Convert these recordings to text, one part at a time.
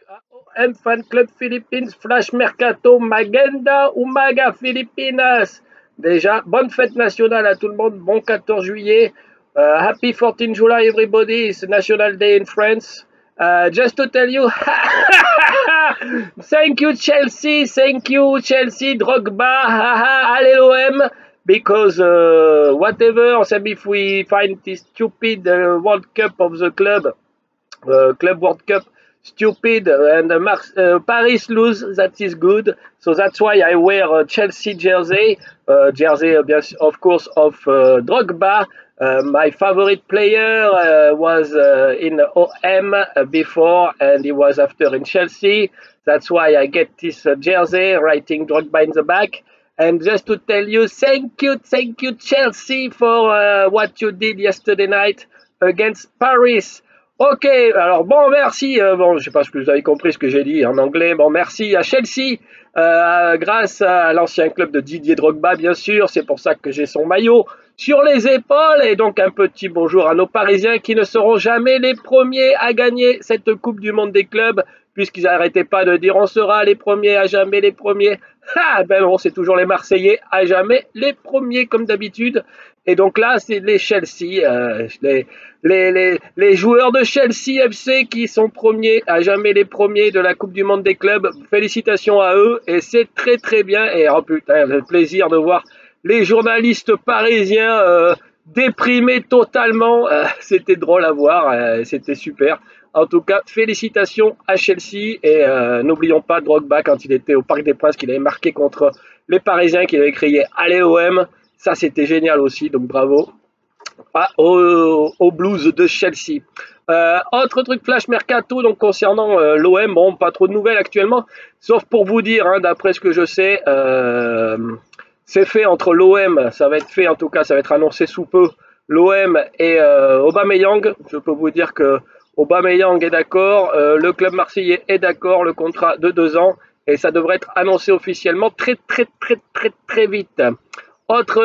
à OM Fan Club Philippines Flash Mercato Magenda Umaga Filipinas. Déjà, bonne fête nationale à tout le monde, bon 14 juillet. Happy 14 July everybody, it's National Day in France. Just to tell you, thank you Chelsea, Drogba, allez l'OM, because whatever, if we find this stupid World Cup of the Club World Cup stupid and Paris lose, that is good. So that's why I wear a Chelsea jersey, of course, of Drogba. My favorite player was in OM before, and he was after in Chelsea. That's why I get this jersey, writing Drogba in the back. And just to tell you, thank you, Chelsea, for what you did yesterday night against Paris. Ok, alors bon, merci. Bon, je sais pas ce que vous avez compris ce que j'ai dit en anglais. Bon, merci à Chelsea, grâce à l'ancien club de Didier Drogba, bien sûr. C'est pour ça que j'ai son maillot sur les épaules. Et donc, un petit bonjour à nos Parisiens qui ne seront jamais les premiers à gagner cette Coupe du Monde des clubs, puisqu'ils n'arrêtaient pas de dire on sera les premiers, à jamais les premiers. Ah, ben non, c'est toujours les Marseillais, à jamais les premiers, comme d'habitude. Et donc là, c'est les Chelsea, les joueurs de Chelsea FC qui sont premiers, à jamais les premiers de la Coupe du Monde des clubs. Félicitations à eux, et c'est très très bien. Et oh putain, le plaisir de voir les journalistes parisiens déprimés totalement. C'était drôle à voir, c'était super. En tout cas, félicitations à Chelsea, et n'oublions pas Drogba quand il était au Parc des Princes, qu'il avait marqué contre les Parisiens, qu'il avait crié « Allez OM !» Ça, c'était génial aussi, donc bravo aux Blues de Chelsea. Autre truc flash mercato, donc concernant l'OM, bon, pas trop de nouvelles actuellement, sauf pour vous dire, hein, d'après ce que je sais, c'est fait entre l'OM, ça va être fait, en tout cas, ça va être annoncé sous peu, l'OM et Aubameyang. Je peux vous dire que Aubameyang est d'accord, le club marseillais est d'accord, le contrat de 2 ans, et ça devrait être annoncé officiellement très vite. Autre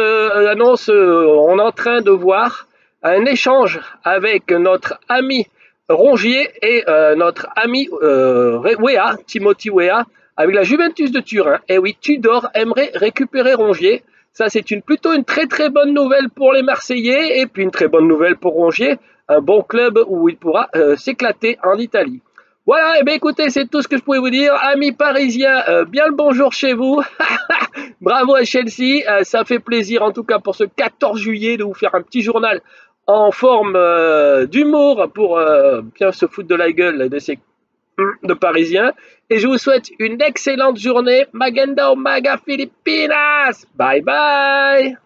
annonce, on est en train de voir un échange avec notre ami Rongier et notre ami Weah, Timothy Weah, avec la Juventus de Turin. Et oui, Tudor aimerait récupérer Rongier. Ça, c'est plutôt une très bonne nouvelle pour les Marseillais, et puis une très bonne nouvelle pour Rongier, un bon club où il pourra s'éclater en Italie. Voilà, et bien écoutez, c'est tout ce que je pouvais vous dire. Amis parisiens, bien le bonjour chez vous. Bravo à Chelsea, ça fait plaisir en tout cas pour ce 14 juillet de vous faire un petit journal en forme d'humour pour bien se foutre de la gueule de ces de Parisiens. Et je vous souhaite une excellente journée. Magenda Omaga Filipinas. Bye bye.